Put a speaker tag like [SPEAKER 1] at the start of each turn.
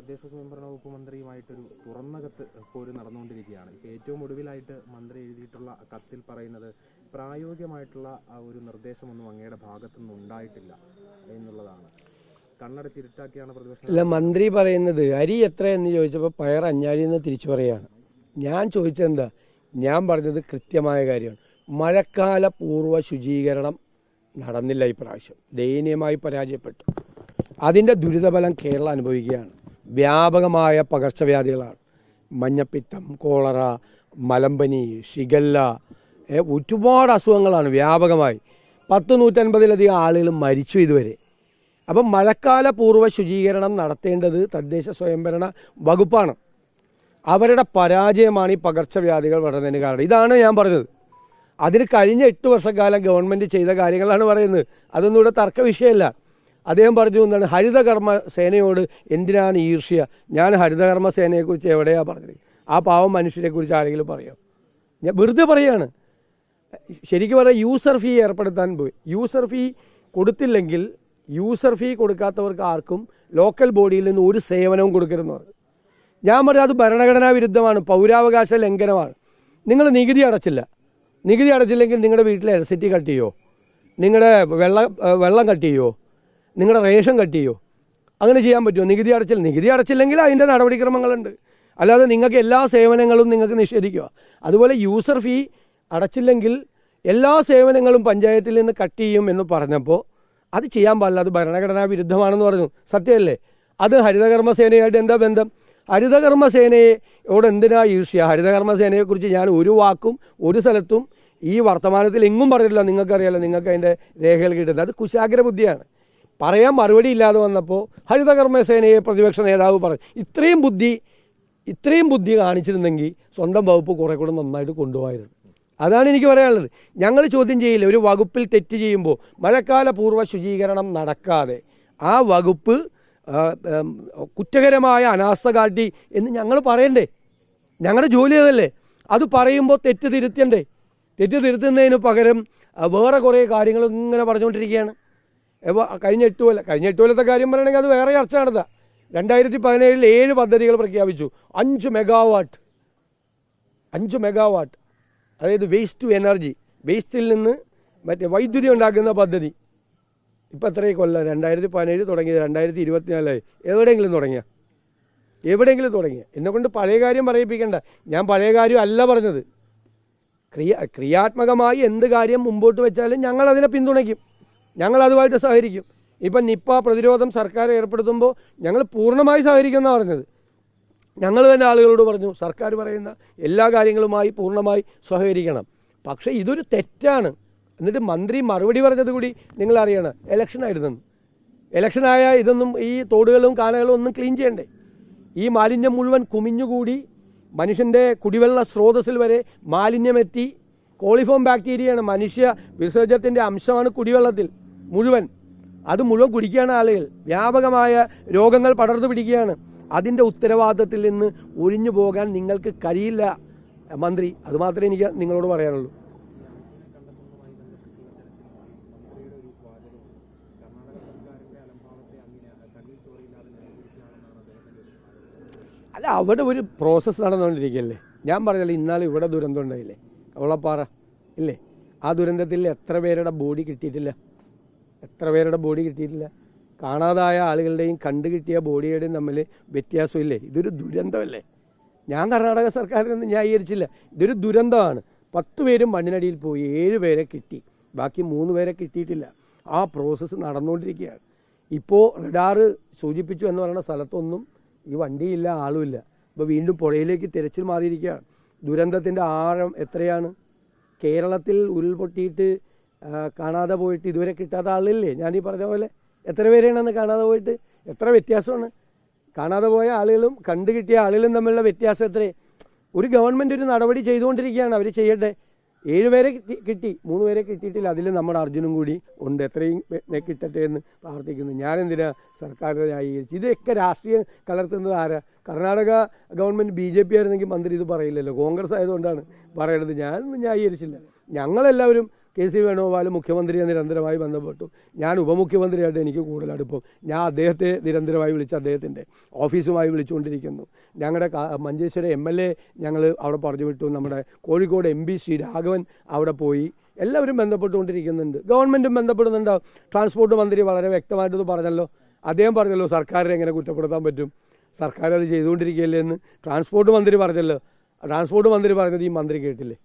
[SPEAKER 1] തദ്ദേശ സ്വയംഭരണ വകുപ്പ് മന്ത്രിയുമായിട്ടൊരു തുറന്ന കത്ത് പോലും നടന്നുകൊണ്ടിരിക്കുകയാണ്. ഇപ്പോൾ ഏറ്റവും ഒടുവിലായിട്ട് മന്ത്രി എഴുതിയിട്ടുള്ള കത്തിൽ പറയുന്നത് പ്രായോഗികമായിട്ടുള്ള ഒരു നിർദ്ദേശമൊന്നും അങ്ങയുടെ ഭാഗത്തുനിന്ന് ഉണ്ടായിട്ടില്ല എന്നുള്ളതാണ്. കണ്ണടച്ചിരുട്ടാക്കിയാണ് പ്രതിപക്ഷം.
[SPEAKER 2] അല്ല, മന്ത്രി പറയുന്നത് അരി എത്ര എന്ന് ചോദിച്ചപ്പോൾ പയർ അഞ്ഞാഴി എന്ന് തിരിച്ചു പറയുകയാണ്. ഞാൻ ചോദിച്ചെന്താ, ഞാൻ പറഞ്ഞത് കൃത്യമായ കാര്യമാണ്. മഴക്കാല പൂർവ്വ ശുചീകരണം നടന്നില്ല. ഈ പ്രാവശ്യം ദയനീയമായി പരാജയപ്പെട്ടു. അതിൻ്റെ ദുരിതഫലം കേരളം അനുഭവിക്കുകയാണ്. വ്യാപകമായ പകർച്ചവ്യാധികളാണ്. മഞ്ഞപ്പിത്തം, കോളറ, മലമ്പനി, ഷിഗല്ല, ഒരുപാട് അസുഖങ്ങളാണ് വ്യാപകമായി. 150-150 ആളുകൾ മരിച്ചു ഇതുവരെ. അപ്പം മഴക്കാല പൂർവ്വ ശുചീകരണം നടത്തേണ്ടത് തദ്ദേശ സ്വയംഭരണ വകുപ്പാണ്. അവരുടെ പരാജയമാണ് ഈ പകർച്ചവ്യാധികൾ വളർന്നതിന് കാരണം. ഇതാണ് ഞാൻ പറഞ്ഞത്. അതിന് കഴിഞ്ഞ 8 വർഷക്കാലം ഗവൺമെൻറ് ചെയ്ത കാര്യങ്ങളാണ് പറയുന്നത്. അതൊന്നും ഇവിടെ തർക്ക വിഷയമല്ല. അദ്ദേഹം പറഞ്ഞു എന്താണ്, ഹരിതകർമ്മ സേനയോട് എന്തിനാണ് ഈർഷ്യ? ഞാൻ ഹരിതകർമ്മ സേനയെക്കുറിച്ച് എവിടെയാണ് പറഞ്ഞത്? ആ പാവം മനുഷ്യരെക്കുറിച്ച് ആരെങ്കിലും പറയുമോ? ഞാൻ വെറുതെ പറയുകയാണ്. ശരിക്കും പറഞ്ഞാൽ യൂസർ ഫീ ഏർപ്പെടുത്താൻ പോയി. യൂസർ ഫീ കൊടുത്തില്ലെങ്കിൽ, യൂസർ ഫീ കൊടുക്കാത്തവർക്ക് ആർക്കും ലോക്കൽ ബോഡിയിൽ നിന്ന് ഒരു സേവനവും കൊടുക്കരുതെന്ന് പറഞ്ഞു. ഞാൻ പറഞ്ഞത് അത് ഭരണഘടനാ വിരുദ്ധമാണ്, പൗരാവകാശ ലംഘനമാണ്. നിങ്ങൾ നികുതി അടച്ചില്ല. നികുതി അടച്ചില്ലെങ്കിൽ നിങ്ങളുടെ വീട്ടിലെ ഇലക്ട്രിസിറ്റി കട്ട് ചെയ്യുമോ? നിങ്ങളുടെ വെള്ളം കട്ട് ചെയ്യുമോ? നിങ്ങളുടെ റേഷൻ കട്ട് ചെയ്യുമോ? അങ്ങനെ ചെയ്യാൻ പറ്റുമോ? നികുതി അടച്ചില്ലെങ്കിൽ അതിൻ്റെ നടപടിക്രമങ്ങളുണ്ട്. അല്ലാതെ നിങ്ങൾക്ക് എല്ലാ സേവനങ്ങളും നിങ്ങൾക്ക് നിഷേധിക്കുക. അതുപോലെ യൂസർ ഫീ അടച്ചില്ലെങ്കിൽ എല്ലാ സേവനങ്ങളും പഞ്ചായത്തിൽ നിന്ന് കട്ട് ചെയ്യും എന്ന് പറഞ്ഞപ്പോൾ അത് ചെയ്യാൻ പാടില്ല, അത് ഭരണഘടനാ വിരുദ്ധമാണെന്ന് പറഞ്ഞു. സത്യമല്ലേ? അത് ഹരിതകർമ്മ സേനയായിട്ട് എന്താ ബന്ധം? ഹരിതകർമ്മ സേനയോട് എന്തിനാ ഈർഷ്യ? ഹരിതകർമ്മ സേനയെക്കുറിച്ച് ഞാൻ ഒരു വാക്കും ഒരു സ്ഥലത്തും ഈ വർത്തമാനത്തിൽ എങ്ങും പറഞ്ഞിട്ടില്ല. നിങ്ങൾക്കറിയാലോ, നിങ്ങൾക്ക് അതിൻ്റെ രേഖകൾ കിട്ടുന്നത്. അത് കുശാഗ്ര ബുദ്ധിയാണ്. പറയാൻ മറുപടി ഇല്ലാതെ വന്നപ്പോൾ ഹരിതകർമ്മ സേനയെ പ്രതിപക്ഷ നേതാവ് പറഞ്ഞു. ഇത്രയും ബുദ്ധി കാണിച്ചിരുന്നെങ്കിൽ സ്വന്തം വകുപ്പ് കുറേ കൂടെ നന്നായിട്ട് കൊണ്ടുപോയിരുന്നു. അതാണ് എനിക്ക് പറയാനുള്ളത്. ഞങ്ങൾ ചോദ്യം ചെയ്യില്ല. ഒരു വകുപ്പിൽ തെറ്റ് ചെയ്യുമ്പോൾ മഴക്കാല പൂർവ്വ ശുചീകരണം നടക്കാതെ ആ വകുപ്പ് കുറ്റകരമായ അനാസ്ഥ കാട്ടി എന്ന് ഞങ്ങൾ പറയണ്ടേ? ഞങ്ങളുടെ ജോലി അതല്ലേ. അത് പറയുമ്പോൾ തെറ്റ് തിരുത്തണ്ടേ? തെറ്റ് തിരുത്തുന്നതിന് പകരം വേറെ കുറേ കാര്യങ്ങൾ ഇങ്ങനെ പറഞ്ഞുകൊണ്ടിരിക്കുകയാണ്. കഴിഞ്ഞ 8 കൊല്ലത്തെ കാര്യം പറയണമെങ്കിൽ അത് വേറെ ചർച്ച നടത്താം. 2017 7 പദ്ധതികൾ പ്രഖ്യാപിച്ചു. 5 മെഗാവാട്ട്, അതായത് വേസ്റ്റ് ടു എനർജി, വേസ്റ്റിൽ നിന്ന് മറ്റേ വൈദ്യുതി ഉണ്ടാക്കുന്ന പദ്ധതി. ഇപ്പം എത്രയും കൊല്ലം? 2017 തുടങ്ങിയത് 2024. എവിടെയെങ്കിലും തുടങ്ങിയ? എന്നെക്കൊണ്ട് പഴയ കാര്യം പറയിപ്പിക്കണ്ട. ഞാൻ പഴയ കാര്യം അല്ല പറഞ്ഞത്. ക്രിയാത്മകമായി എന്ത് കാര്യം മുമ്പോട്ട് വെച്ചാലും ഞങ്ങൾ അതിനെ പിന്തുണയ്ക്കും. ഞങ്ങൾ അതുമായിട്ട് സഹകരിക്കും. ഇപ്പം നിപ്പ പ്രതിരോധം സർക്കാർ ഏർപ്പെടുത്തുമ്പോൾ ഞങ്ങൾ പൂർണ്ണമായി സഹകരിക്കുമെന്നാണ് പറഞ്ഞത്. ഞങ്ങൾ തന്നെ ആളുകളോട് പറഞ്ഞു സർക്കാർ പറയുന്ന എല്ലാ കാര്യങ്ങളുമായി പൂർണ്ണമായി സഹകരിക്കണം. പക്ഷേ ഇതൊരു തെറ്റാണ്. എന്നിട്ട് മന്ത്രി മറുപടി പറഞ്ഞത് കൂടി നിങ്ങൾ അറിയണം. ഇലക്ഷനായ ഇതൊന്നും, ഈ തോടുകളും കാനകളും ഒന്നും ക്ലീൻ ചെയ്യണ്ടേ? ഈ മാലിന്യം മുഴുവൻ കുമിഞ്ഞുകൂടി മനുഷ്യൻ്റെ കുടിവെള്ള സ്രോതസ്സിൽ വരെ മാലിന്യമെത്തി. കോളിഫോം ബാക്ടീരിയയാണ്, മനുഷ്യ വിസർജ്യത്തിൻ്റെ അംശമാണ് കുടിവെള്ളത്തിൽ മുഴുവൻ. അത് മുഴുവൻ കുടിക്കുകയാണ് ആളുകൾ. വ്യാപകമായ രോഗങ്ങൾ പടർന്നു പിടിക്കുകയാണ്. അതിൻ്റെ ഉത്തരവാദിത്തത്തിൽ നിന്ന് ഒഴിഞ്ഞു പോകാൻ നിങ്ങൾക്ക് കഴിയില്ല മന്ത്രി. അതുമാത്രമേ എനിക്ക് നിങ്ങളോട് പറയാനുള്ളൂ. അല്ല, അവിടെ ഒരു പ്രോസസ്സ് നടന്നുകൊണ്ടിരിക്കുകയല്ലേ. ഞാൻ പറഞ്ഞല്ലോ, ഇന്നാലും ഇവിടെ ദുരന്തം ഉണ്ടായില്ലേ, കവളപ്പാറ ഇല്ലേ? ആ ദുരന്തത്തിൽ എത്ര പേരുടെ ബോഡി കിട്ടിയിട്ടില്ല? കാണാതായ ആളുകളുടെയും കണ്ടു കിട്ടിയ ബോഡിയുടെയും തമ്മിൽ വ്യത്യാസമില്ലേ? ഇതൊരു ദുരന്തമല്ലേ? ഞാൻ കർണാടക സർക്കാരിനൊന്നും ന്യായീകരിച്ചില്ല. ഇതൊരു ദുരന്തമാണ്. 10 പേരും മണ്ണിനടിയിൽ പോയി, 7 പേരെ കിട്ടി, ബാക്കി 3 പേരെ കിട്ടിയിട്ടില്ല. ആ പ്രോസസ്സ് നടന്നുകൊണ്ടിരിക്കുകയാണ്. ഇപ്പോൾ റഡാറ് സൂചിപ്പിച്ചു എന്ന് പറയുന്ന സ്ഥലത്തൊന്നും ഈ വണ്ടിയില്ല, ആളുമില്ല. ഇപ്പോൾ വീണ്ടും പുഴയിലേക്ക് തിരച്ചിൽ മാറിയിരിക്കുകയാണ്. ദുരന്തത്തിൻ്റെ ആഴം എത്രയാണ്? കേരളത്തിൽ ഉരുൾപൊട്ടിയിട്ട് കാണാതെ പോയിട്ട് ഇതുവരെ കിട്ടാത്ത ആളില്ലേ? ഞാനീ പറഞ്ഞ പോലെ എത്ര പേരെയാണെന്ന് കാണാതെ പോയിട്ട്? എത്ര വ്യത്യാസമാണ്? കാണാതെ പോയ ആളുകളും കണ്ടു കിട്ടിയ ആളുകളും തമ്മിലുള്ള വ്യത്യാസം എത്രേ? ഒരു ഗവൺമെൻറ് ഒരു നടപടി ചെയ്തുകൊണ്ടിരിക്കുകയാണ്. അവർ ചെയ്യട്ടെ. 7 പേരെ കിട്ടി, 3 പേരെ കിട്ടിയിട്ടില്ല. അതിൽ നമ്മുടെ അർജുനും കൂടി ഉണ്ട്. എത്രയും കിട്ടട്ടെ എന്ന് പ്രാർത്ഥിക്കുന്നു. ഞാനെന്തിനാ സർക്കാരിനെ ന്യായീകരിച്ചു? ഇതൊക്കെ രാഷ്ട്രീയം കലർത്തുന്നത് ആരാ? കർണാടക ഗവൺമെൻറ് BJP ആയിരുന്നെങ്കിൽ മന്ത്രി ഇത് പറയില്ലല്ലോ. കോൺഗ്രസ് ആയതുകൊണ്ടാണ് പറയണത്. ഞാനൊന്നും ന്യായീകരിച്ചില്ല. ഞങ്ങളെല്ലാവരും KC വേണുഗോപാൽ മുഖ്യമന്ത്രിയെ നിരന്തരമായി ബന്ധപ്പെട്ടു. ഞാൻ ഉപമുഖ്യമന്ത്രിയായിട്ട് എനിക്ക് കൂടുതൽ അടുപ്പം. ഞാൻ അദ്ദേഹത്തെ നിരന്തരമായി വിളിച്ച് അദ്ദേഹത്തിൻ്റെ ഓഫീസുമായി വിളിച്ചുകൊണ്ടിരിക്കുന്നു. ഞങ്ങളുടെ മഞ്ചേശ്വരം MLA ഞങ്ങൾ അവിടെ പറഞ്ഞു വിട്ടു. നമ്മുടെ കോഴിക്കോട് MP ശ്രീ രാഘവൻ അവിടെ പോയി. എല്ലാവരും ബന്ധപ്പെട്ടുകൊണ്ടിരിക്കുന്നുണ്ട്. ഗവൺമെൻറ്റും ബന്ധപ്പെടുന്നുണ്ടാവും. ട്രാൻസ്പോർട്ട് മന്ത്രി വളരെ വ്യക്തമായിട്ടത് പറഞ്ഞല്ലോ. അദ്ദേഹം പറഞ്ഞല്ലോ സർക്കാരിനെ എങ്ങനെ കുറ്റപ്പെടുത്താൻ പറ്റും, സർക്കാർ അത് ചെയ്തുകൊണ്ടിരിക്കുകയല്ലേ എന്ന് ട്രാൻസ്പോർട്ട് മന്ത്രി പറഞ്ഞല്ലോ. ട്രാൻസ്പോർട്ട് മന്ത്രി പറഞ്ഞത് ഈ മന്ത്രി കേട്ടില്ലേ?